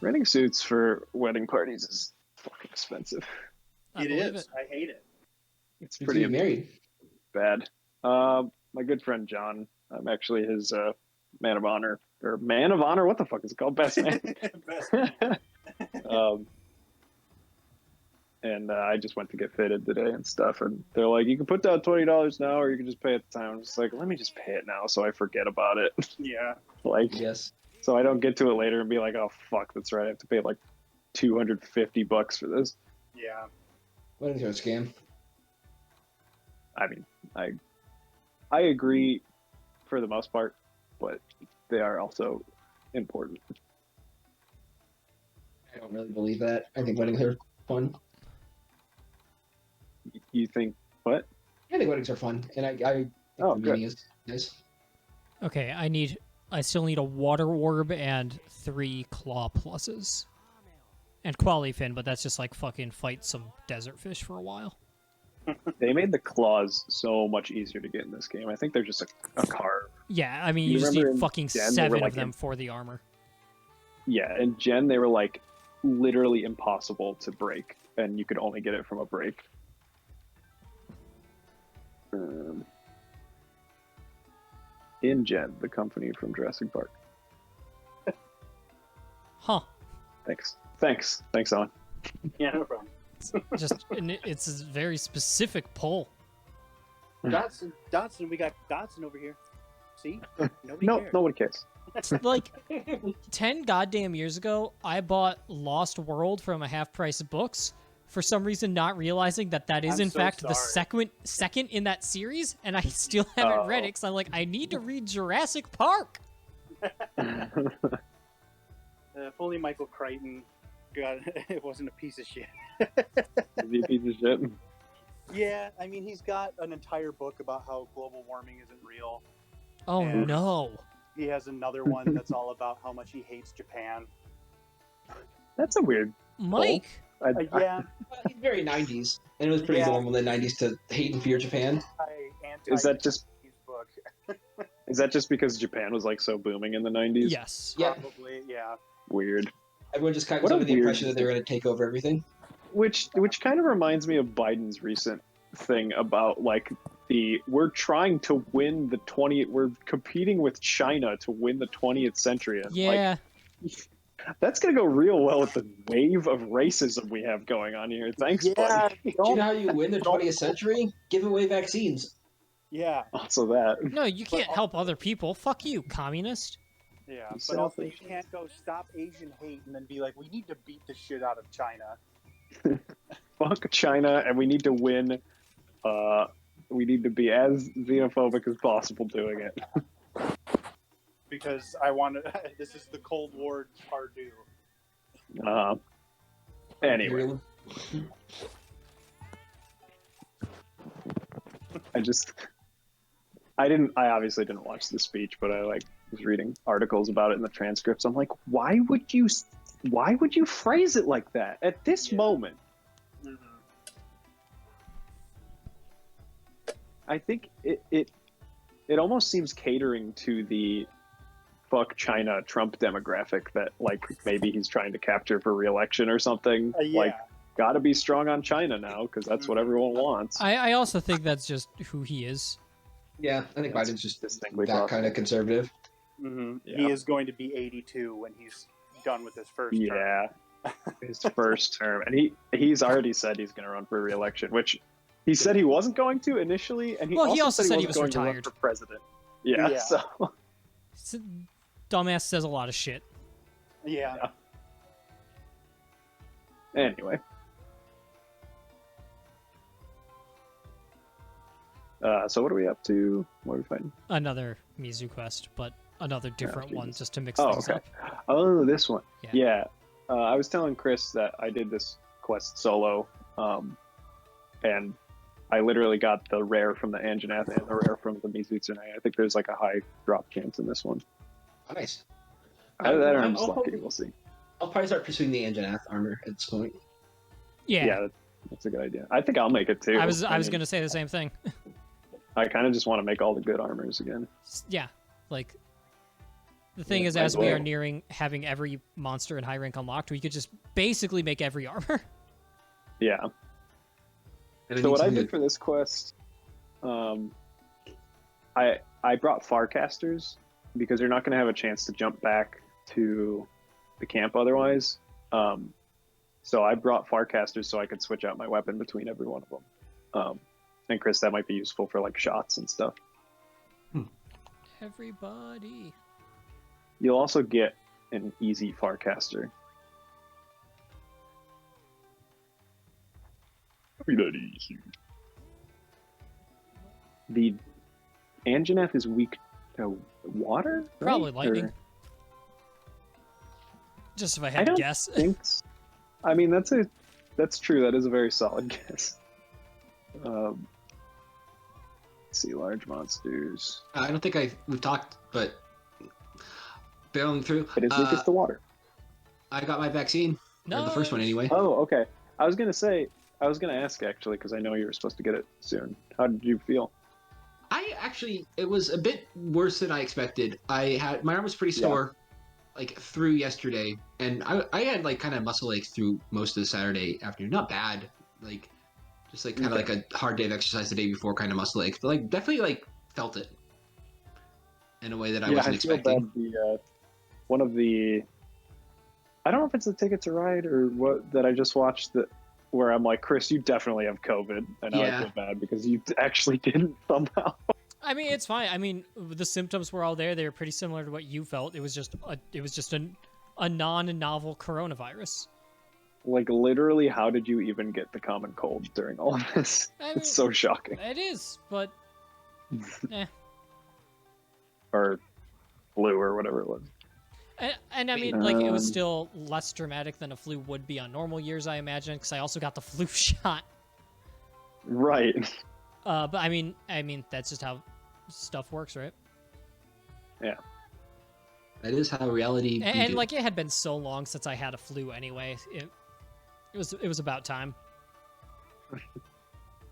Renting suits for wedding parties is fucking expensive. It is. I hate it. It's pretty married. Bad. My good friend John, I'm actually his man of honor. Or man of honor? What the fuck is it called? Best man. Best man. And I just went to get fitted today and stuff. And they're like, you can put down $20 now or you can just pay at the time. I'm just like, let me just pay it now so I forget about it. Yeah. Like, yes. So I don't get to it later and be like, oh, fuck, that's right. I have to pay like $250 for this. Yeah. Weddings are a scam. I mean, I agree for the most part, but they are also important. I don't really believe that. I think weddings are fun. You think what? I think weddings are fun, and I think the meaning is nice. Okay, I still need a water orb and 3 claw pluses. And quality fin, but that's just like fucking fight some desert fish for a while. They made the claws so much easier to get in this game. I think they're just a carve. Yeah, I mean, you just need fucking Gen, 7 like of them for the armor. Yeah, in Gen, they were like literally impossible to break, and you could only get it from a break. In Gen, the company from Jurassic Park. Huh. Thanks, Alan. Yeah, no problem. It's a very specific pull. Dotson, we got Dotson over here. See? Nobody cares. Nobody cares. Like 10 goddamn years ago, I bought Lost World from a half-price books. For some reason, not realizing that is in fact the second in that series, and I still haven't read it because I'm like, I need to read Jurassic Park. If only Michael Crichton it wasn't a piece of shit. Is he a piece of shit? Yeah, I mean, he's got an entire book about how global warming isn't real. Oh, no. He has another one that's all about how much he hates Japan. That's a weird Mike. Yeah. He's very 90s, and it was pretty normal in the 90s to hate and fear Japan. Is that just book? Is that just because Japan was like so booming in the 90s? Yes. Probably, yeah. Weird. Everyone just kind of under the impression that they were going to take over everything. Which kind of reminds me of Biden's recent thing about like we're trying to win we're competing with China to win the 20th century. And yeah. Like, that's going to go real well with the wave of racism we have going on here. Thanks, buddy. Do you know how you win the 20th century? Give away vaccines. Yeah. Also that. No, you can't help other people. Fuck you, communist. Yeah, but also you can't go stop Asian hate and then be like, we need to beat the shit out of China. Fuck China, and we need to win. We need to be as xenophobic as possible doing it. Because this is the Cold War Pardue. Anyway. I obviously didn't watch the speech, but I was reading articles about it in the transcripts. I'm like, why would you phrase it like that at this moment? Mm-hmm. I think it almost seems catering to the fuck China Trump demographic that like maybe he's trying to capture for re-election or something. Like, gotta be strong on China now because that's what everyone wants. I also think that's just who he is. Yeah, I think Biden's just distinctly that kind of conservative. Mm-hmm. Yeah. He is going to be 82 when he's done with his first term. Yeah, his first term. And he's already said he's going to run for re-election, which he said he wasn't going to initially, and he also said he was retired. To run for president. Yeah. So dumbass says a lot of shit. Yeah. Anyway. So what are we up to? What are we fighting? Another Mizu quest, but another different one just to mix things up. Oh, this one. Yeah. I was telling Chris that I did this quest solo, and I literally got the rare from the Anjanath and the rare from the Mizutsune. I think there's like a high drop chance in this one. Nice. I'm just lucky. We'll see. I'll probably start pursuing the Anjanath armor at this point. Yeah, that's a good idea. I think I'll make it too. I was going to say the same thing. I kind of just want to make all the good armors again. Yeah, like The thing is, might as as we are well. nearing having every monster in high rank unlocked, we could just basically make every armor. Yeah. And So what I need did for this quest, I brought Farcasters because you're not going to have a chance to jump back to the camp otherwise. So I brought Farcasters so I could switch out my weapon between every one of them. And Chris, that might be useful for like shots and stuff. Everybody. You'll also get an easy Farcaster. Be that easy. The Anjanath is weak to water? Right? Probably lightning. Or- Just if I I had to don't guess. think I mean, that's true. That is a very solid guess. Let's see, large monsters. I don't think we've talked, but barreling through. It is weakest to water. I got my vaccine. Or the first one anyway. Oh, okay. I was gonna ask actually because I know you were supposed to get it soon. How did you feel? It was a bit worse than I expected. My arm was pretty sore, like through yesterday, and I had like kind of muscle aches through most of the Saturday afternoon. Not bad, like just like kind of like a hard day of exercise the day before, kind of muscle aches, but like definitely like felt it in a way that I wasn't expecting. Bad. One of the, I don't know if it's the Ticket to Ride or what that I just watched that where I'm like, Chris, you definitely have COVID, and I feel bad because you actually didn't somehow. I mean, it's fine. I mean, the symptoms were all there. They were pretty similar to what you felt. It was just a non-novel coronavirus. Like literally, how did you even get the common cold during all of this? It's so shocking. It is, but Or flu or whatever it was. And I mean, like, it was still less dramatic than a flu would be on normal years, I imagine, because I also got the flu shot. Right. But I mean, that's just how stuff works, right? Yeah. That is how reality. And like, it had been so long since I had a flu anyway. It was about time.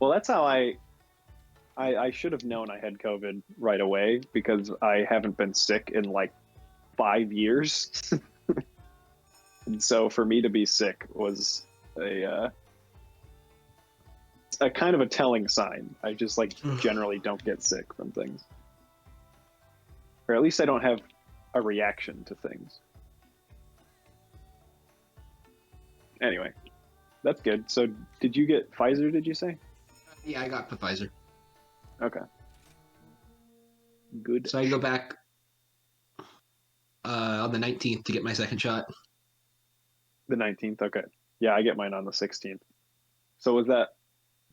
Well, that's how I should have known I had COVID right away because I haven't been sick in like 5 years. And so for me to be sick was a kind of a telling sign. I just like generally don't get sick from things. Or at least I don't have a reaction to things. Anyway, that's good. So did you get Pfizer, did you say? Yeah, I got Pfizer. Okay. Good. So I go back on the 19th to get my second shot. The 19th, okay. Yeah, I get mine on the 16th. So was that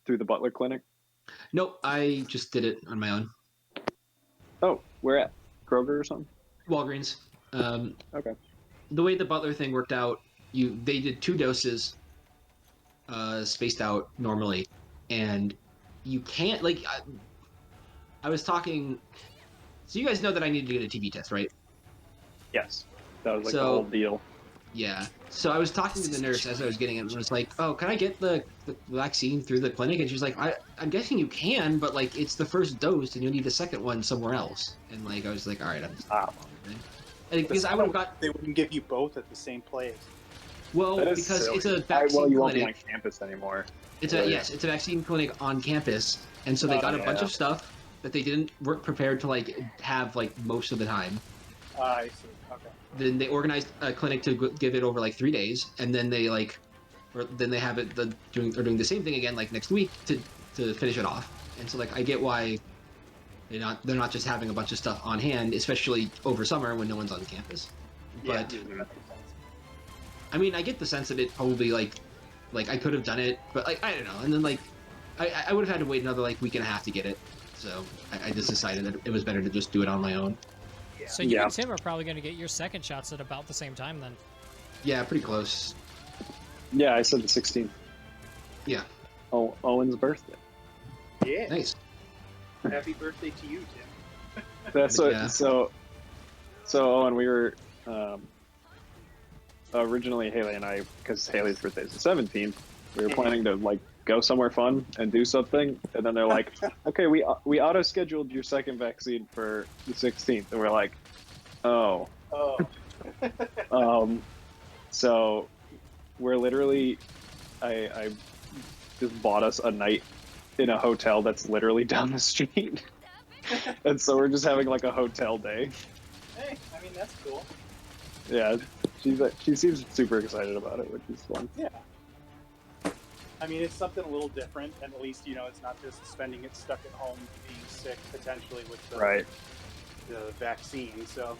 through the Butler Clinic? Nope, I just did it on my own. Oh, where at? Kroger or something? Walgreens. Okay. The way the Butler thing worked out, they did 2 doses spaced out normally, and you can't, like, I was talking, so you guys know that I needed to get a TB test, right? Yes. That was like the whole deal. Yeah. So I was talking to the nurse as I was getting it, and I was like, oh, can I get the vaccine through the clinic? And she was like, I'm guessing you can, but like it's the first dose and you'll need a second one somewhere else. And like I was like, all right, I'm because I would have got. They wouldn't give you both at the same place. Well, because silly. it's a vaccine well, you clinic. won't be on campus anymore. It's a vaccine clinic on campus, and so they got a bunch of stuff that they didn't work prepared to like have like most of the time. I see. Okay. Then they organized a clinic to give it over like 3 days, and then they then they have it doing the same thing again like next week to finish it off. And so like I get why they're not just having a bunch of stuff on hand, especially over summer when no one's on campus. But I mean, I get the sense that it probably like I could have done it, but like I don't know. And then like I would have had to wait another like week and a half to get it. So I just decided that it was better to just do it on my own. So you and Tim are probably going to get your second shots at about the same time then. Yeah, pretty close. Yeah, I said the 16th. Yeah. Oh, Owen's birthday. Yeah. Nice. Happy birthday to you, Tim. That's what. Yeah. So Owen, we were originally Haley and I, because Haley's birthday is the 17th. We were planning to like go somewhere fun and do something, and then they're like, "Okay, we auto scheduled your second vaccine for the 16th," and we're like, "Oh, Oh. So we're literally, I just bought us a night in a hotel that's literally down the street. And so we're just having like a hotel day. Hey, I mean, that's cool. Yeah, she seems super excited about it, which is fun. Yeah. I mean, it's something a little different, and at least, it's not just spending it stuck at home being sick, potentially, with the vaccine, so...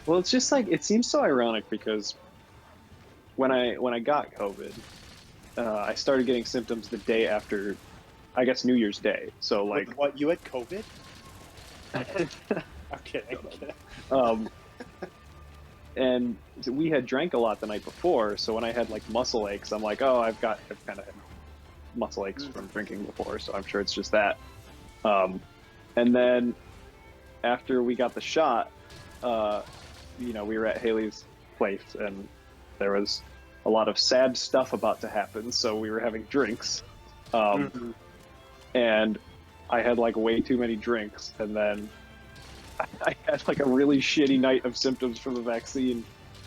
Well, it's just like, it seems so ironic because when I got COVID, I started getting symptoms the day after, I guess, New Year's Day. So, like... What, you had COVID? Okay. And we had drank a lot the night before, so when I had like muscle aches, I'm like, oh, I've kind of had muscle aches from drinking before, so I'm sure it's just that. And then after we got the shot, we were at Haley's place, and there was a lot of sad stuff about to happen, so we were having drinks. And I had like way too many drinks, and then I had like a really shitty night of symptoms from the vaccine.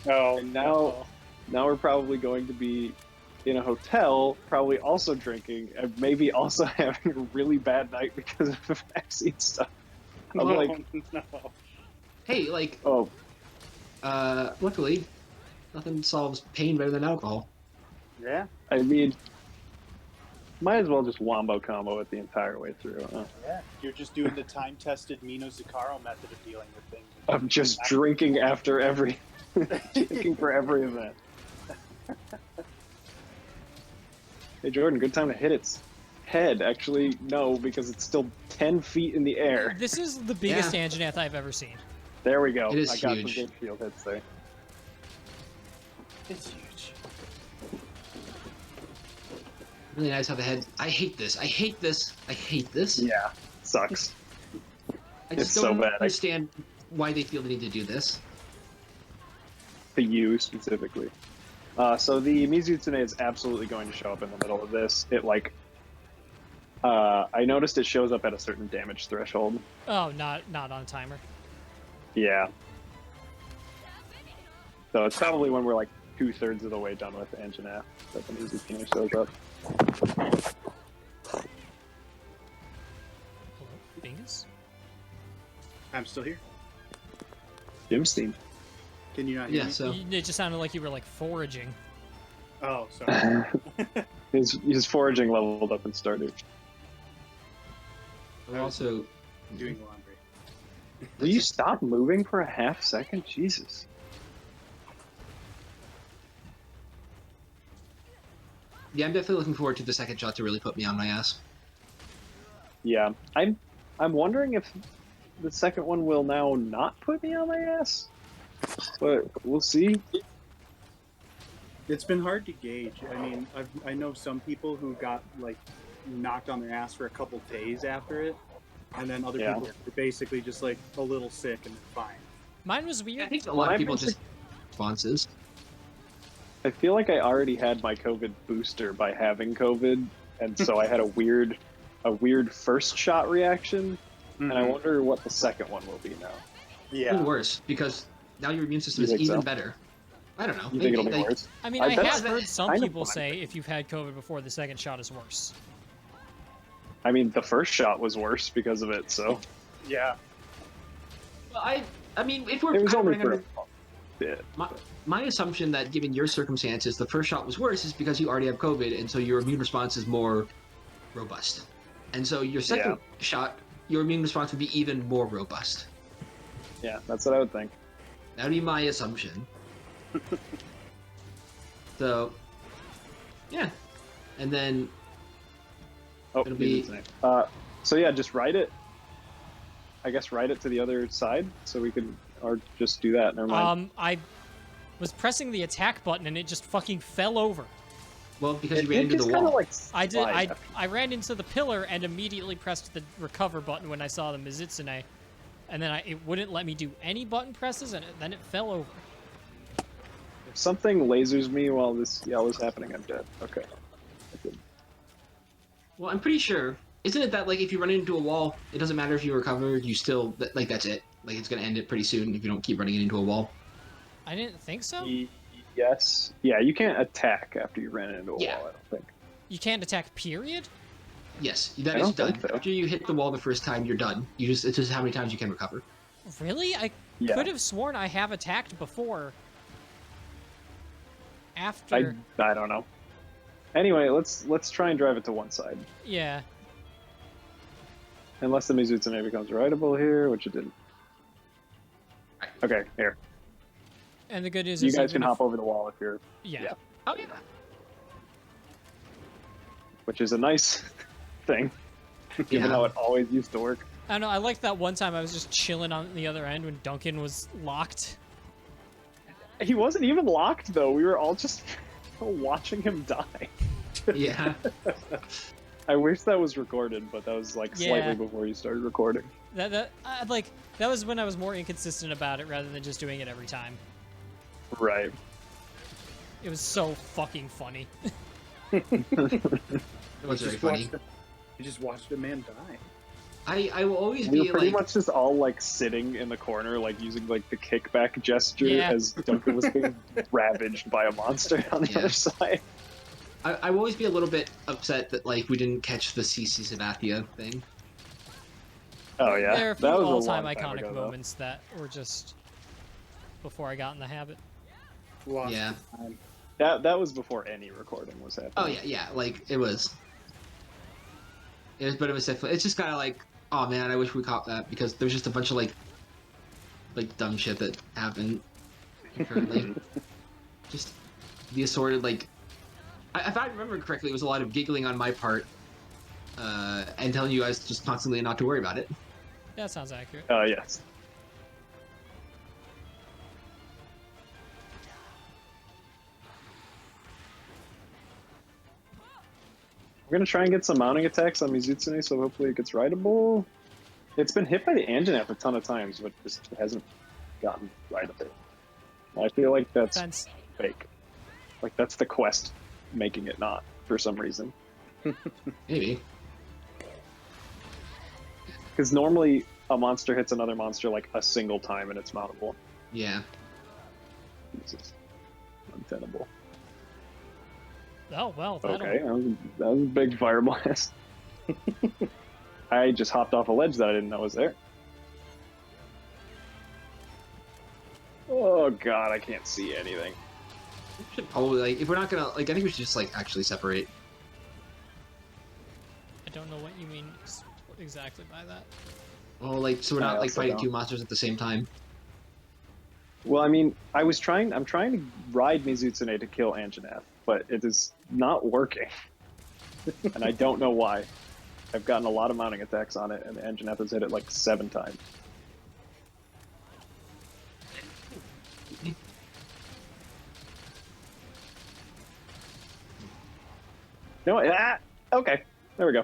Oh, and now we're probably going to be in a hotel, probably also drinking, and maybe also having a really bad night because of the vaccine stuff. I'm like, no. Hey, like, luckily, nothing solves pain better than alcohol. Yeah. I mean, might as well just wombo combo it the entire way through. Yeah. You're just doing the time-tested Mino Zuccaro method of dealing with things. I'm just drinking after drinking for every event. Hey Jordan, good time to hit its head. Actually, no, because it's still 10 feet in the air. This is the biggest Anjanath I've ever seen. There we go. It is I got huge. some good field hits there. It's huge. Really nice how the head. I hate this. I hate this. I hate this. Yeah, sucks. I just it's don't so bad. understand why they feel the need to do this. To you specifically. So the Mizutsune is absolutely going to show up in the middle of this. It like, I noticed it shows up at a certain damage threshold. Oh, not on a timer. Yeah. So it's probably when we're like 2/3 of the way done with Anjanath that the Mizutsune shows up. Hello, Bingus? I'm still here. Jim's team. Can you not hear me? So It just sounded like you were like foraging. Oh, sorry. his foraging leveled up and started. I'm also Doing laundry. Will you stop moving for a half second? Jesus. I'm definitely looking forward to the second shot to really put me on my ass. Yeah, I'm wondering if the second one will now not put me on my ass, but we'll see. It's been hard to gauge. I mean, I know some people who got like knocked on their ass for a couple days after it, and then other people were basically just like a little sick and they're fine. Mine was weird. I think a lot of people just responses. I feel like I already had my COVID booster by having COVID, and so I had a weird first shot reaction, and I wonder what the second one will be now. Yeah. Even worse, because now your immune system is even better. I don't know. You think it'll be worse? I mean, I that's have heard some kind of people what I'm say if you've had COVID before, the second shot is worse. I mean, the first shot was worse because of it, so Yeah. Well, I mean, if we're it was only running for under, a bit. my assumption that given your circumstances, the first shot was worse is because you already have COVID, and so your immune response is more robust. And so your second shot, your immune response would be even more robust. Yeah, that's what I would think. That would be my assumption. So, yeah. And then Oh, it'll be... so yeah, just write it. I guess write it to the other side so we can, or just do that. Never mind. I was pressing the attack button and it just fucking fell over. Well, because you ran into the kinda wall. like I did. slides I ran into the pillar and immediately pressed the recover button when I saw the Mizutsune, and then it wouldn't let me do any button presses, and then it fell over. If something lasers me while this yell is happening, I'm dead. Okay. Well, I'm pretty sure. Isn't it that, like, if you run into a wall, it doesn't matter if you recover, you still, like, that's it. Like, it's going to end it pretty soon if you don't keep running it into a wall. I didn't think so. Yes. Yeah, you can't attack after you ran into a Yeah. wall, I don't think. You can't attack, period? Yes, that I is don't done. think so. After you hit the wall the first time, you're done. It's just how many times you can recover. Really? I Yeah. could have sworn I have attacked before. After. I don't know. Anyway, let's try and drive it to one side. Yeah. Unless the Mizutsune becomes rideable here, which it didn't. Okay, here. And the good news You is guys can even hop if- over the wall if you're... Yeah. Oh yeah. Which is a nice thing, given Yeah. how it always used to work. I don't know. I liked that one time I was just chilling on the other end when Duncan was locked. He wasn't even locked, though. We were all just watching him die. Yeah. I wish that was recorded, but that was like Yeah. slightly before you started recording. That was when I was more inconsistent about it rather than just doing it every time. Right. It was so fucking funny. It was very funny. You just watched a man die. I will always We be were pretty like, much just all like sitting in the corner, like using like the kickback gesture Yeah. as Duncan was being ravaged by a monster on the Yeah. other side. I will always be a little bit upset that like we didn't catch the CC Sabathia thing. Oh yeah, There are a few that was a all-time long time iconic ago, though. moments that were just before I got in the habit. Lost Yeah. time. That was before any recording was happening. Oh yeah, like it was. But it was definitely. It's just kind of like, oh man, I wish we caught that because there's just a bunch of like dumb shit that happened currently. Just the assorted like. If I remember correctly, it was a lot of giggling on my part, and telling you guys just constantly not to worry about it. That sounds accurate. Yes. We're gonna try and get some mounting attacks on Mizutsune, so hopefully it gets rideable. It's been hit by the Anjanath a ton of times, but just hasn't gotten rideable. I feel like that's Sense. fake. Like that's the quest making it not, for some reason. Maybe. Because normally a monster hits another monster like a single time and it's mountable. Yeah. This is untenable. Oh well. That'll... Okay, that was a big fire blast. I just hopped off a ledge that I didn't know was there. Oh god, I can't see anything. We should probably like if we're not gonna like I think we should just like actually separate. I don't know what you mean exactly by that. Oh, like so we're not I like also fighting don't. two monsters at the same time. Well, I mean, I'm trying to ride Mizutsune to kill Anjanath, but it is not working. And I don't know why. I've gotten a lot of mounting attacks on it, and Anjanath has hit it like 7 times. No, okay, there we go.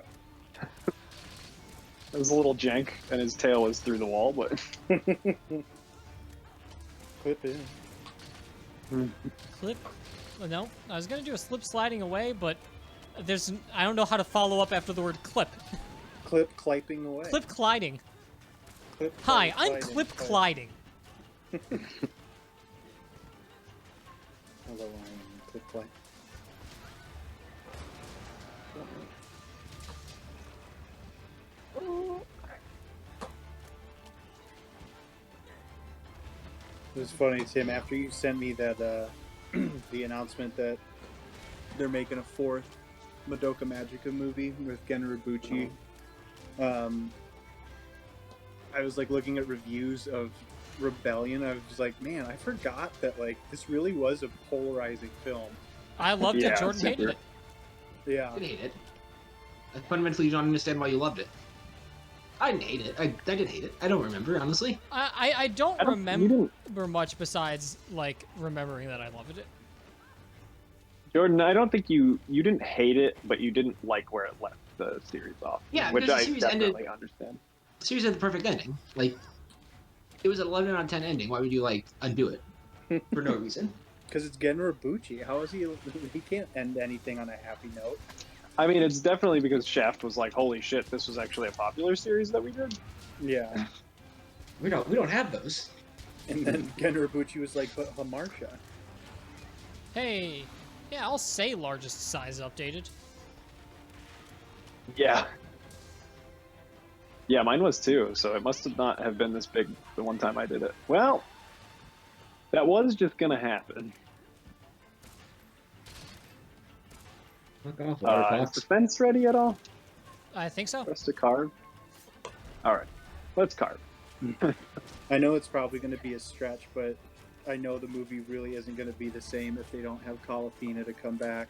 It was a little jank, and his tail was through the wall, but Clip in. Clip. No, I was gonna do a slip sliding away, but I don't know how to follow up after the word clip. Clip clipping away. Clip gliding. Clip, Hi, clip, I'm gliding, clip clip. gliding. Hello, I am clip gliding. It was funny, Tim, after you sent me that the announcement that they're making a 4th Madoka Magica movie with Gen Urobuchi. I was like looking at reviews of Rebellion. I was just like, man, I forgot that like this really was a polarizing film. I loved Yeah, it. Jordan hated super. it. Yeah. I didn't hate it. Fundamentally, you don't understand why you loved it. I didn't hate it. I didn't hate it. I don't remember, honestly. I don't you remember didn't- much besides like remembering that I loved it. Jordan, I don't think you didn't hate it, but you didn't like where it left the series off. Yeah, which because the I series definitely understand. The series had the perfect ending. Like, it was an 11 out of 10 ending. Why would you, like, undo it? For no reason. Because it's Gen Urobuchi. How is he? He can't end anything on a happy note. I mean, it's definitely because Shaft was like, "Holy shit, this was actually a popular series that we did." Yeah. We don't have those. And then Gen Rabuchi was like, but Hamarsha. Hey, yeah, I'll say largest size updated. Yeah. Yeah, mine was too, so it must have not have been this big the one time I did it. Well, that was just gonna happen. Fuck off, Is Waterfox. the fence ready at all? I think so. For us to carve? Alright, let's carve. I know it's probably going to be a stretch, but I know the movie really isn't going to be the same if they don't have Kalafina to come back.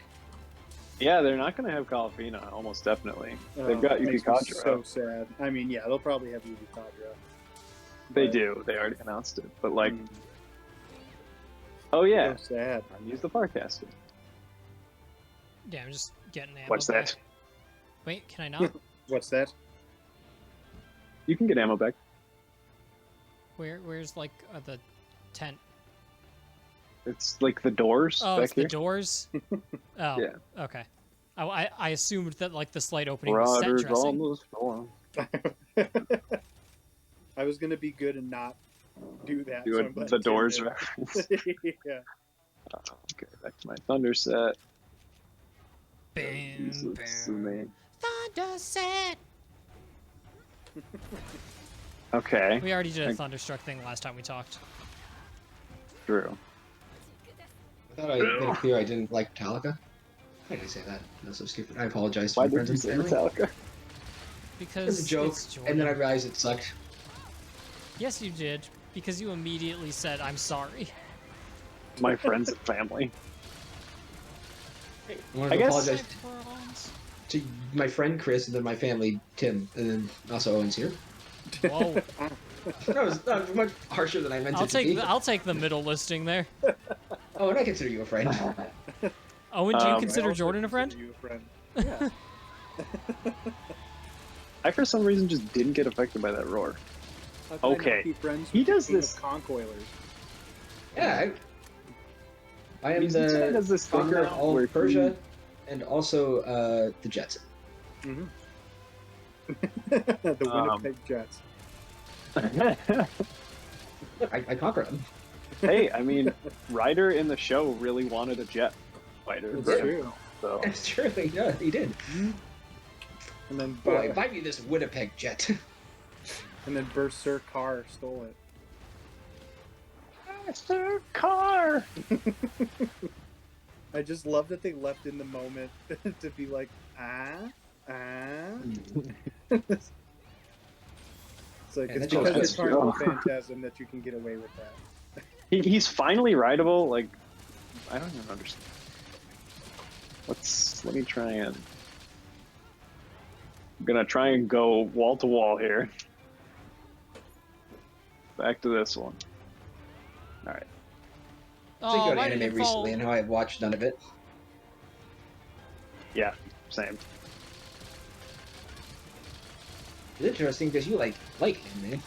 Yeah, they're not gonna have Kalafina, almost definitely. They've got It Yuki makes me Kadra. so sad. I mean, yeah, they'll probably have Yuki Kadra. They but- do, they already announced it. But like, Mm, oh yeah, so sad. use the Farcaster. Yeah, I'm just getting ammo. What's back. that? Wait, can I not? What's that? You can get ammo back. Where's like the tent? It's like the doors Oh, back it's here. the doors. Oh, Yeah. okay. I assumed that like the slight opening was set Riders dressing. on the storm. I was going to be good and not do that. Do so it, I'm glad the Tim doors did. reference. Yeah. Okay, back to my thunder set. Bam, Jesus, bam. man. Thunder set. Okay, We already did a Thank- thunderstruck thing last time we talked. true. I thought I made it clear I didn't like Metallica. Why did I say that? That's so stupid. I apologize to Why my did friends you and say family. Metallica? Because It was a joke, it's Jordan. and then I realized it sucked. Yes, you did. Because you immediately said, "I'm sorry." My friends and family. I wanted I to guess- apologize to my friend Chris, and then my family Tim, and then also Owen's here. Whoa! That was much harsher than I meant I'll it to take be. I'll take the middle listing there. Oh, and I consider you a friend. Owen, do you I consider also Jordan a friend? consider you a friend. Yeah. I, for some reason, just didn't get affected by that roar. How can I not Okay. be friends He with the does king of this- Conch Oilers? Yeah, I am He said the does this thing conqueror of now all where of Persia, and also the Jetson. Mm-hmm. The Um, Winnipeg Jets. I conquer them. Hey, I mean, Ryder in the show really wanted a jet fighter. It's for him, true. So That's true. Yeah, he did. And then Boy, buy me this Winnipeg jet. and then Berserk Carr stole it. Sir Car. I just love that they left in the moment to be like, It's like, And it's that because shows you're us- Carnival Phantasm that you can get away with that. He's finally rideable. Like, I don't even understand. Let me try and. I'm gonna try and go wall to wall here. Back to this one. All right. I think Oh, about why did anime it fall? recently and how I've watched none of it. Yeah. Same. It's interesting because you like anime.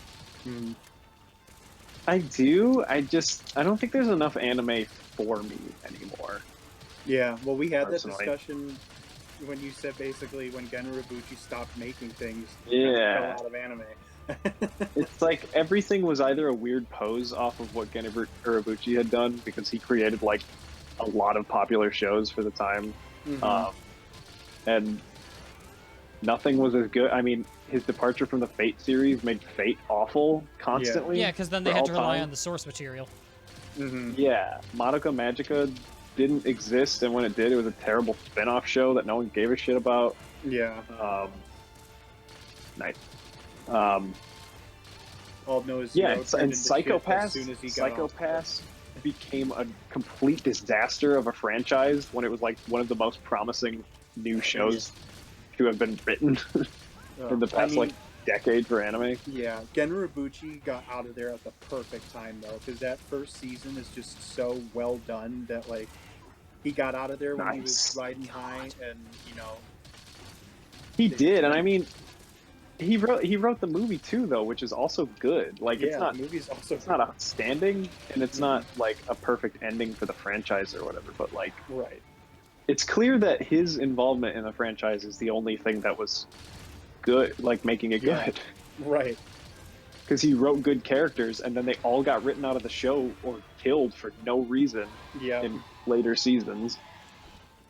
Hmm. I do. I don't think there's enough anime for me anymore. Yeah, well, we had that Personally. discussion when you said basically when Gen Rabuchi stopped making things, Yeah. fell out of anime. It's like everything was either a weird pose off of what Gen Urobuchi had done because he created like a lot of popular shows for the time, Mhm. and nothing was as good. I mean, his departure from the Fate series made Fate awful constantly. Yeah, because then they for had all to rely time. on the source material. Mhm. Yeah, Madoka Magica didn't exist, and when it did, it was a terrible spin-off show that no one gave a shit about. Yeah, Nice. all know is Yeah, Zero and turned into shit Psychopass. as soon as he got off. Psychopass became a complete disaster of a franchise when it was like one of the most promising new shows to have been written in the I past mean, like decade for anime. yeah, Gen Rabuchi got out of there at the perfect time though, because that first season is just so well done that like he got out of there when he was Nice. riding high, and He did, and I mean, he wrote the movie too, though, which is also good. Like, yeah, it's not the movie's also it's not outstanding, and it's not like a perfect ending for the franchise or whatever. But like, right. it's clear that his involvement in the franchise is the only thing that was good, like making it Yeah. good. Right. because he wrote good characters, and then they all got written out of the show or killed for no reason Yeah. in later seasons.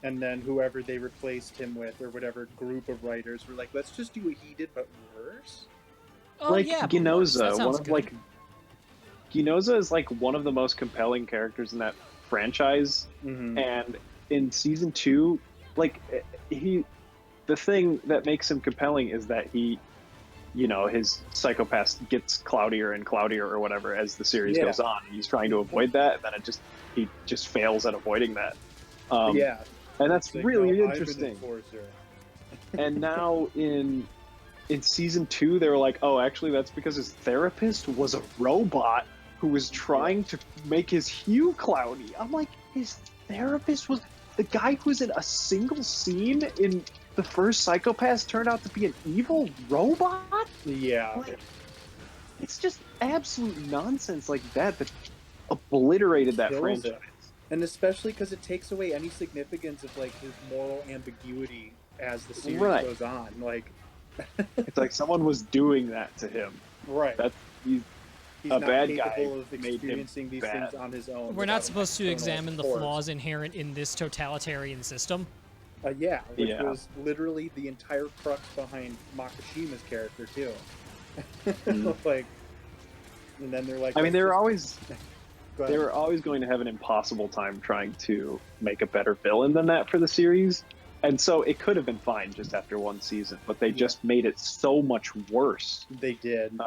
And then whoever they replaced him with, or whatever group of writers, were like, let's just do what he did, but worse. Oh Like yeah, but worse. That Ginoza, sounds one of good. Ginoza is like one of the most compelling characters in that franchise, and in season 2, like the thing that makes him compelling is that he, his psychopath gets cloudier and cloudier or whatever as the series goes on. He's trying to avoid that, and then he just fails at avoiding that. And that's like, really no, interesting. I'm an enforcer. And now in season 2, they were like, oh, actually, that's because his therapist was a robot who was trying to make his hue cloudy. I'm like, his therapist was the guy who was in a single scene in the first Psychopaths turned out to be an evil robot? Yeah. Like, it's just absolute nonsense like that obliterated that Kills franchise. it. And especially because it takes away any significance of like his moral ambiguity as the series goes on. Like, it's like someone was doing that to him. Right. He's a not bad guy capable of experiencing these things on his own. We're not supposed to examine the flaws inherent in this totalitarian system. Which was literally the entire crux behind Makishima's character too. Like, and then they're like, I mean, they were always going to have an impossible time trying to make a better villain than that for the series, and so it could have been fine just after one season, but they just made it so much worse. They did.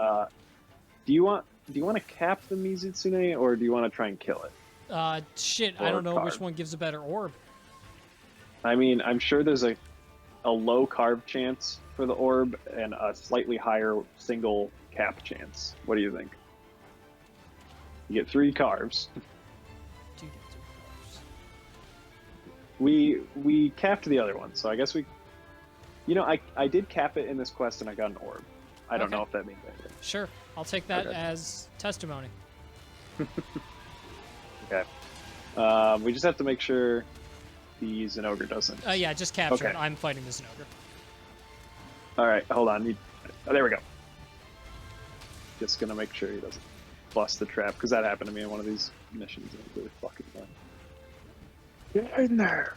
Do you want to cap the Mizutsune, or do you want to try and kill it? Shit, I don't know which one gives a better orb. I mean, I'm sure there's a low carve chance for the orb and a slightly higher single cap chance. What do you think? You get 3 carves. We capped the other one, so I guess I did cap it in this quest and I got an orb. I don't know if that means anything. Sure, I'll take that as testimony. Okay. We just have to make sure the Zenogre doesn't. Yeah, just capture it. I'm fighting the Zenogre. All right, hold on. There we go. Just gonna make sure he doesn't bust the trap, because that happened to me in one of these missions and it was really fucking fun. Get in there!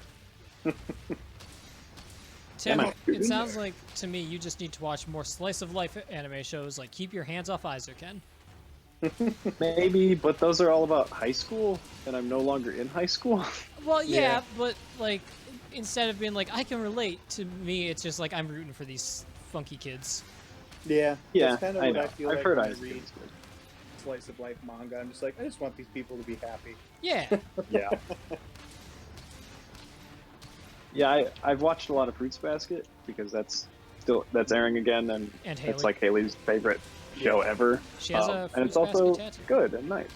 Tim, it sounds like to me you just need to watch more slice of life anime shows like Keep Your Hands Off Aizuken. Maybe, but those are all about high school, and I'm no longer in high school. Well, yeah, but like instead of being like I can relate, to me it's just like I'm rooting for these funky kids. Yeah, that's kind of what I feel I've like heard when I Aizuken read is good. slice of life manga. I'm just like, I just want these people to be happy. Yeah. Yeah. Yeah, I've watched a lot of Fruits Basket because that's airing again, and it's like Haley's favorite show ever. She has a and it's Fruits also Basket tattoo. good and nice.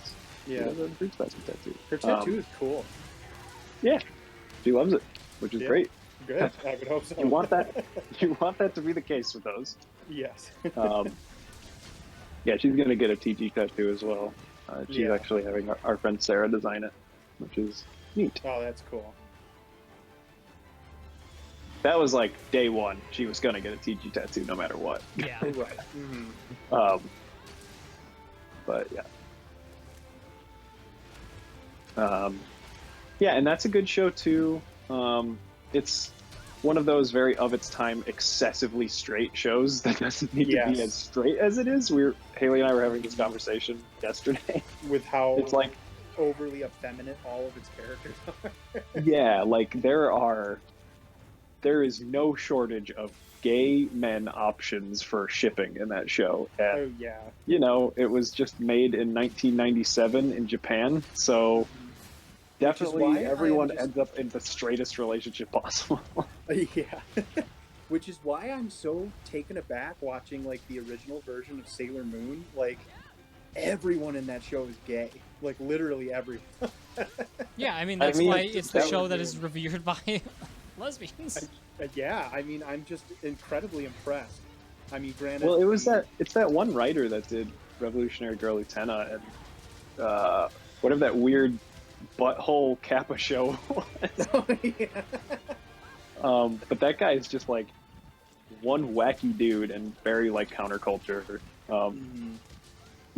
Yeah, she has a Fruits Basket tattoo. Her tattoo is cool. Yeah, she loves it, which is great. Good. I would hope so. You want that? You want that to be the case with those? Yes. Yeah, she's gonna get a TG tattoo as well. She's actually having our friend Sarah design it, which is neat. Oh, that's cool. That was like day one. She was gonna get a TG tattoo no matter what. Yeah. Right. But yeah. Yeah, and that's a good show too. It's one of those very of its time excessively straight shows that doesn't need to be as straight as it is. Haley and I were having this conversation yesterday. With how it's like overly effeminate all of its characters are. Yeah, like there is no shortage of gay men options for shipping in that show. And, it was just made in 1997 in Japan, so definitely everyone ends up in the straightest relationship possible. Yeah. Which is why I'm so taken aback watching like the original version of Sailor Moon. Like everyone in that show is gay. Like literally everyone. Yeah, I mean that's why it's the show that is revered by lesbians. Yeah, I mean I'm just incredibly impressed. I mean, granted. Well, it's that one writer that did Revolutionary Girl Utena and whatever that weird butthole Kappa show was. Oh, yeah. But that guy is just like one wacky dude and very like counterculture.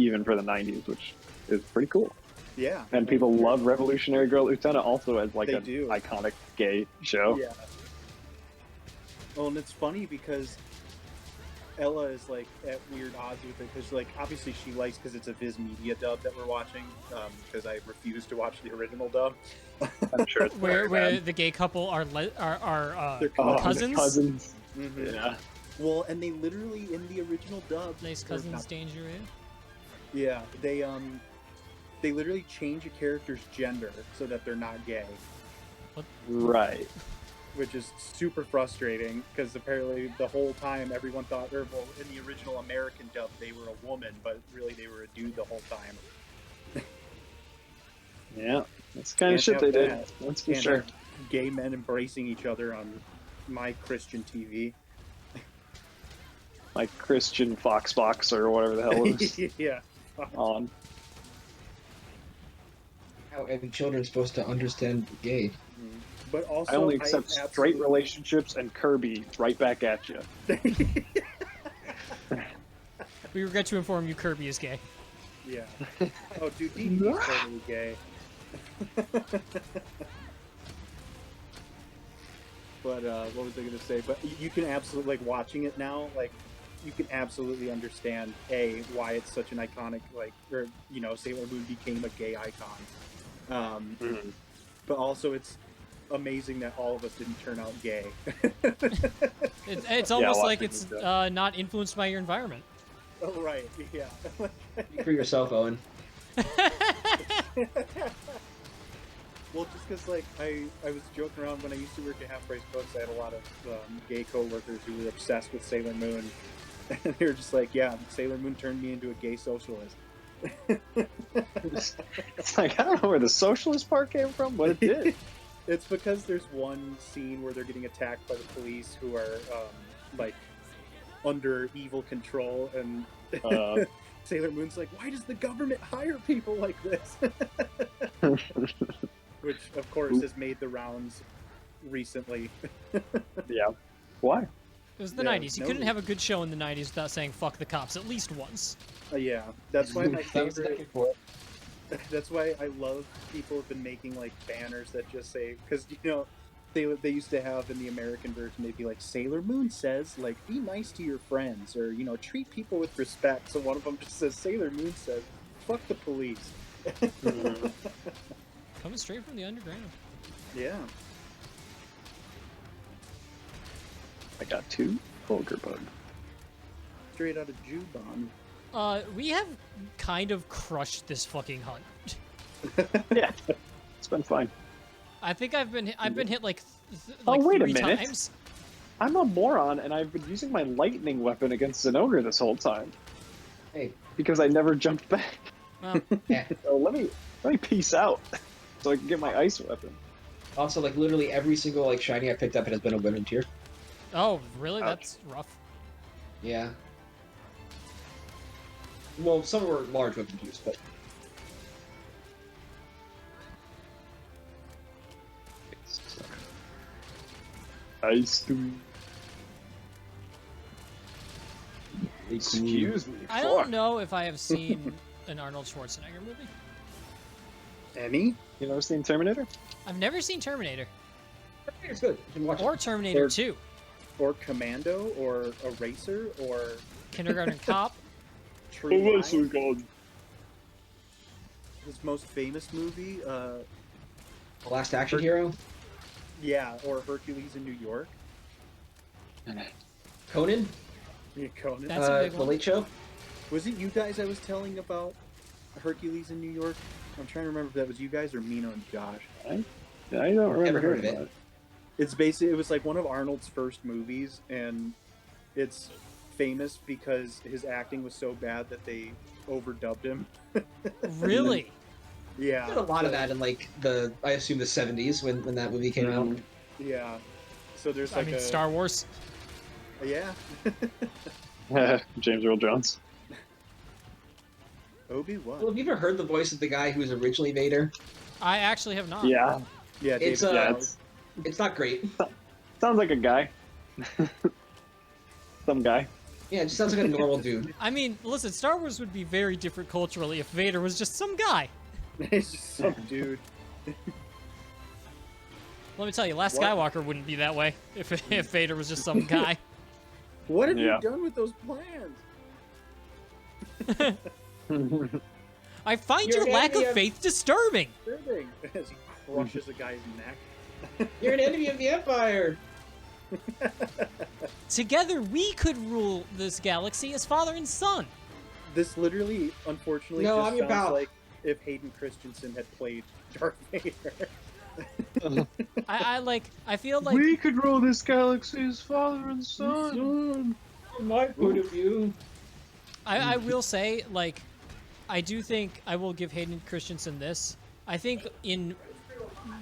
even for the 90s, which is pretty cool. Yeah. And people love Revolutionary Girl Lieutenant also as like an do. iconic gay show. Yeah. Well, and it's funny because Ella is like at weird odds with it because like obviously she likes because it's a Viz Media dub that we're watching because I refuse to watch the original dub. I'm sure it's where the gay couple are They're cousins. Cousins. Mhm. Yeah. Well, and they literally in the original dub. Nice or cousins, not- danger. Yeah, they literally change a character's gender so that they're not gay, Right. which is super frustrating because apparently the whole time everyone thought, or well, in the original American dub they were a woman, but really they were a dude the whole time. Yeah. That's the kind of Can't shit have they did. that. That's for Can't sure. have gay men embracing each other on MyChristianTV. Like Christian Foxbox or whatever the hell it is Yeah. on. How are children supposed to understand gay? But also, I only accept straight absolutely- relationships and Kirby right back at you. We regret to inform you, Kirby is gay. Yeah. Oh, dude, DD's totally gay. But what was I gonna say? But you can absolutely like watching it now. Like, you can absolutely understand why it's such an iconic or Sailor Moon became a gay icon. But also it's amazing that all of us didn't turn out gay. It's almost like watching it's this not influenced by your environment. Oh right, yeah. Speak for yourself, Owen. Well, just because, like, I was joking around when I used to work at Half Price Books, I had a lot of gay co-workers who were obsessed with Sailor Moon. And they were just like, yeah, Sailor Moon turned me into a gay socialist. It's like, I don't know where the socialist part came from, but it did. It's because there's one scene where they're getting attacked by the police who are, like, under evil control, and Sailor Moon's like, why does the government hire people like this? Which, of course, has made the rounds recently. Yeah. Why? It was the Yeah, 90s. You no- couldn't have a good show in the 90s without saying fuck the cops at least once. Yeah, that's why my That was the favorite. second for it. That's why I love people have been making like banners that just say, because they used to have in the American version, they'd be like, Sailor Moon says like be nice to your friends, or treat people with respect. So one of them just says Sailor Moon says fuck the police. Coming straight from the underground. Yeah. I got 2 Vulgar Bug. Straight out of Jubon. We have kind of crushed this fucking hunt. Yeah. It's been fine. I think I've been hit like Oh, wait a 3 minute. times. I'm a moron, and I've been using my lightning weapon against Zenogre this whole time. Hey, Because I never jumped back. Well, yeah. So let me peace out. So I can get my ice weapon. Also, like literally every single like shiny I picked up has been a women tier. oh, really? Ouch. That's rough. Yeah. Well, some were large weapon tiers, but Ice to Excuse me. I don't know if I have seen an Arnold Schwarzenegger movie. Any? You never seen Terminator? I've never seen Terminator it's good. You can watch or it. Terminator Or- 2. Or Commando, or Eraser, or Kindergarten Cop. True Lies. God. His most famous movie, The Last Action Hero, yeah, or Hercules in New York. Conan, Yeah, Conan. That's a big The one. Late Show. Was it you guys I was telling about Hercules in New York? I'm trying to remember if that was you guys or Mino and Josh. I don't remember Never heard hearing of it. about it. It's basically, it was like one of Arnold's first movies, and it's famous because his acting was so bad that they overdubbed him. Really? Yeah. Did a lot of that in like I assume the 70s when that movie came out. Yeah. So there's I like mean, a Star Wars. yeah. James Earl Jones. Obi-Wan. Well, have you ever heard the voice of the guy who was originally Vader? I actually have not. Yeah. Yeah, David It's, Yeah, Prowse. It's not great. sounds like a guy. Some guy. Yeah, it just sounds like a normal dude. I mean, listen, Star Wars would be very different culturally if Vader was just some guy. It's just some dude. Let me tell you, Last What? Skywalker wouldn't be that way if Vader was just some guy. What have Yeah. you done with those plans? I find You're your an lack of enemy of- faith disturbing. Disturbing. As he crushes a guy's neck. You're an enemy of the Empire. Together, we could rule this galaxy as father and son. This literally, unfortunately, No, just I'm your sounds pal. like if Hayden Christensen had played Darth Vader. I feel like We could rule this galaxy as father and son. From my point of view. I will say, like, I do think I will give Hayden Christensen this. I think in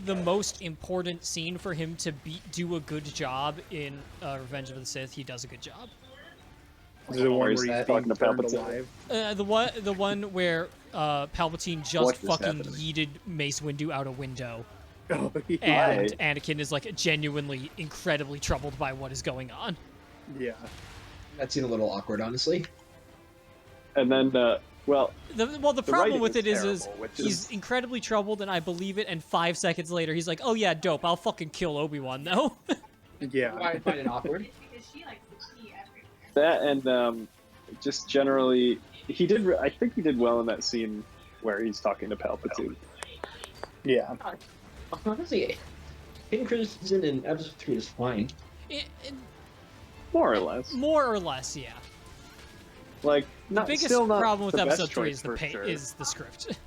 the most important scene for him to do a good job in Revenge of the Sith, he does a good job. The one where Where's he's that? being Talking to burned Palpatine. alive. The one where Palpatine just What is fucking happening? yeeted Mace Windu out a window, Oh, yeah. and Right. Anakin is like genuinely incredibly troubled by what is going on. Yeah. That seemed a little awkward, honestly. And then, well, The problem writing with is it is terrible, which he's is- incredibly troubled, and I believe it. And 5 seconds later, he's like, "Oh yeah, dope. I'll fucking kill Obi-Wan though." Yeah. I find it awkward. that and just generally, he did. I think he did well in that scene where he's talking to Palpatine. Yeah. Honestly, Hayden Christensen in episode 3 is fine. More or less. More or less, yeah. Like, The not biggest still not problem with the best episode 3 choice is the for sure. is the script.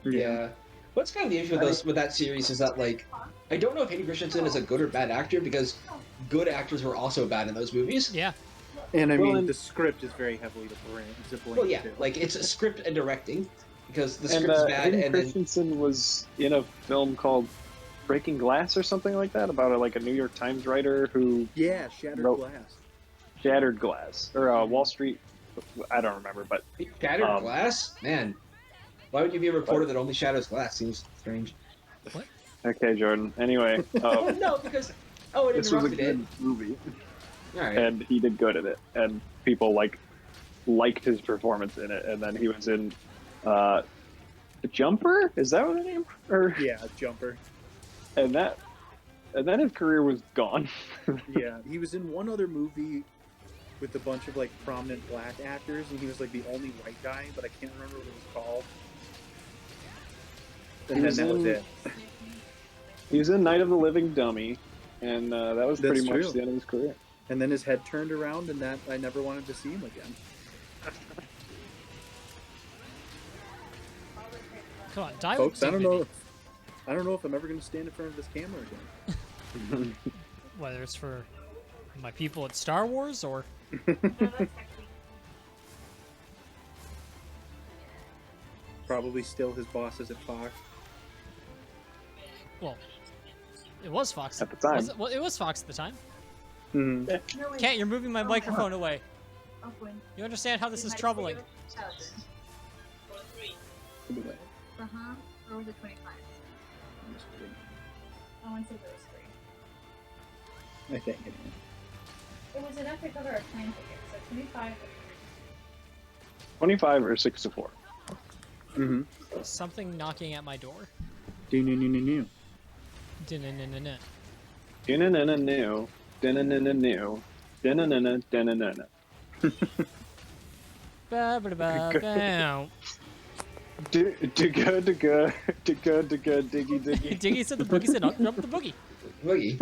Yeah. What's kind of the issue with with that series is that, like, I don't know if Hayden Christensen is a good or bad actor because good actors were also bad in those movies. Yeah. And I Well, mean, and- the script is very heavily to blame. Well, yeah, like it's a script and directing because the And script's bad, Hayden and then Christensen was in a film called Breaking Glass or something like that about a New York Times writer who Yeah, Shattered Nope. Glass. shattered glass or Wall Street. I don't remember, but Shattered Um, Glass. Man, why would you be a reporter that only shadows glass? Seems strange. okay, Jordan. Anyway, No, because it this was a interrupted it. good movie, All right. and he did good at it, and people liked his performance in it. And then he was in The Jumper. Is that what the name? Or Yeah, Jumper. and then his career was gone. Yeah, he was in one other movie with a bunch of like prominent black actors, and he was like the only white guy, but I can't remember what it was called. He And then was that was in- it. He was in Night of the Living Dummy, and that was That's pretty much true. the end of his career. And then his head turned around, and that I never wanted to see him again. Come on, die Folks, with I don't dignity. know. I don't know if I'm ever going to stand in front of this camera again. Whether it's for my people at Star Wars or Probably still his bosses at Fox. well, it was Fox At the time. Well, it was Fox at the time. Hmm. Cat, you're moving my microphone away. You understand how this is troubling? Uh-huh. Or was it 25? I want to say there was 3. I think it It was enough to cover a plane ticket, so 25. 25 or 64. is. Mm-hmm. Something knocking at my door. Do-no-no-no-no. Dun-dun-dun-dun-dun. Din-na-na-na-new. Din-na-na-na-new. Din-na-na-na-na-na-na. Ba-ba-da-ba-bow. Digga, digga, digga, digga, diggy, diggy. Diggy said the boogie said up jump the boogie. Woogie.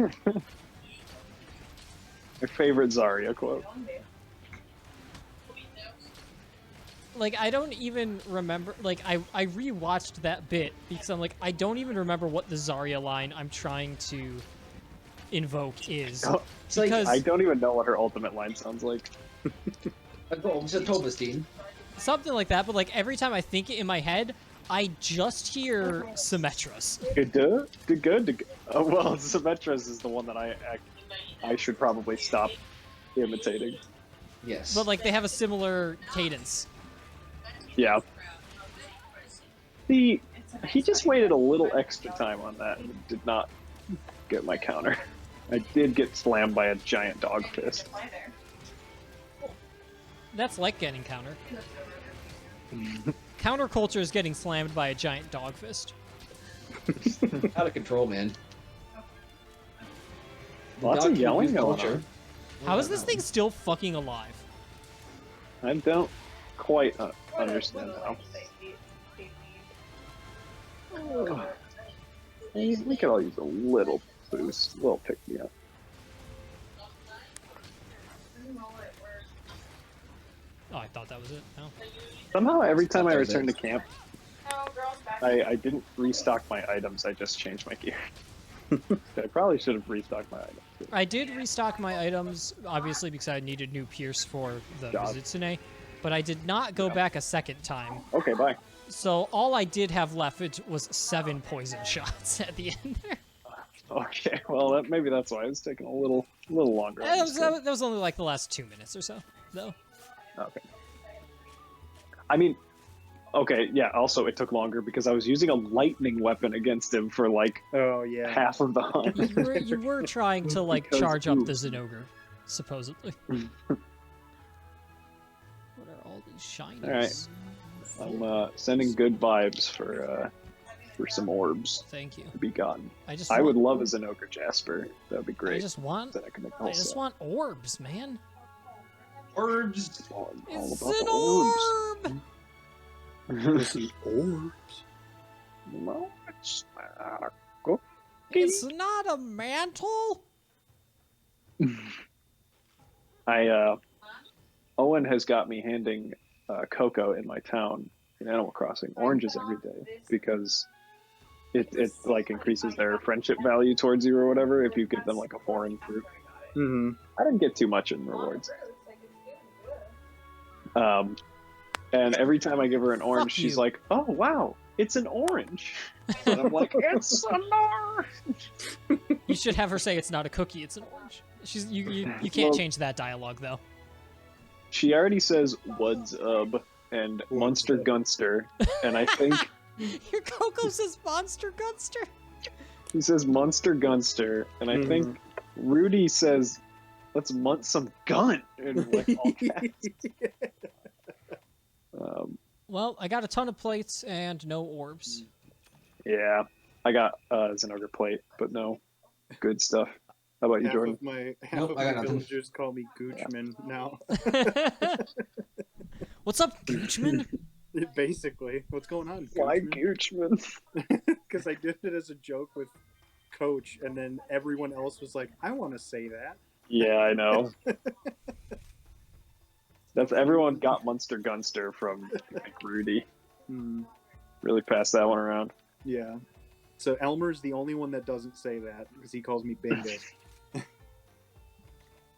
My favorite Zarya quote. Like, I don't even remember, like, I rewatched that bit because I'm like, I don't even remember what the Zarya line I'm trying to invoke is. Oh, It's like Because I don't even know what her ultimate line sounds like. it's a Tobestein. something like that, but like every time I think it in my head, I just hear Symmetras. Digga, digga, digga. Oh, well, Symmetras is the one that I should probably stop imitating. Yes. But like they have a similar cadence. Yeah. He just waited a little extra time on that and did not get my counter. I did get slammed by a giant dog fist. That's like getting counter. Counterculture is getting slammed by a giant dog fist. Out of control, man. Lots of yelling going on. How is this thing still fucking alive? I don't quite understand how. We could all use a little boost, a little pick me up. Oh, I thought that was it. No. Somehow, every time I return to camp, I didn't restock my items. I just changed my gear. I probably should have restocked my items. I did restock my items, obviously, because I needed new Pierce for the Mizutsune, but I did not go back a second time. Okay, bye. So all I did have left was 7 poison shots at the end there. Okay, well, maybe that's why it was taking a little longer. That was only like the last 2 minutes or so, though. Okay. I mean, okay, yeah, also it took longer because I was using a lightning weapon against him for like half of the hunt. You were trying to like charge up the Zinogre, supposedly. What are all these shinies? Alright. I'm sending good vibes for some orbs. Thank you. To be gotten. I would love a Zinogre Jasper. That'd be great. I just want orbs, man. Orbs. It's an orb. This is orbs. No, it's not a cookie. It's not a mantle. Owen has got me handing cocoa in my town in Animal Crossing oranges every day because it like increases their friendship value towards you or whatever if you give them like a foreign fruit. Mm-hmm. I didn't get too much in rewards. And every time I give her an orange, she's like, "Oh wow, it's an orange," and I'm like, "It's an orange." You should have her say it's not a cookie, it's an orange. You can't change that dialogue though. She already says "What's up" and "Monster Gunster," and I think your Coco says "Monster Gunster." He says "Monster Gunster," and I think Rudy says, "Let's munt some gun," in like all caps. Well, I got a ton of plates and no orbs. Yeah, I got Zinogre plate, but no good stuff. How about you, Jordan? Half of my villagers call me Goochman now. What's up, Goochman? Basically, what's going on? Goochman? Why Goochman? Because I did it as a joke with Coach, and then everyone else was like, "I want to say that." Yeah, I know. That's everyone got Monster Gunster from like, Rudy. Really passed that one around. Yeah. So Elmer's the only one that doesn't say that because he calls me Bingo.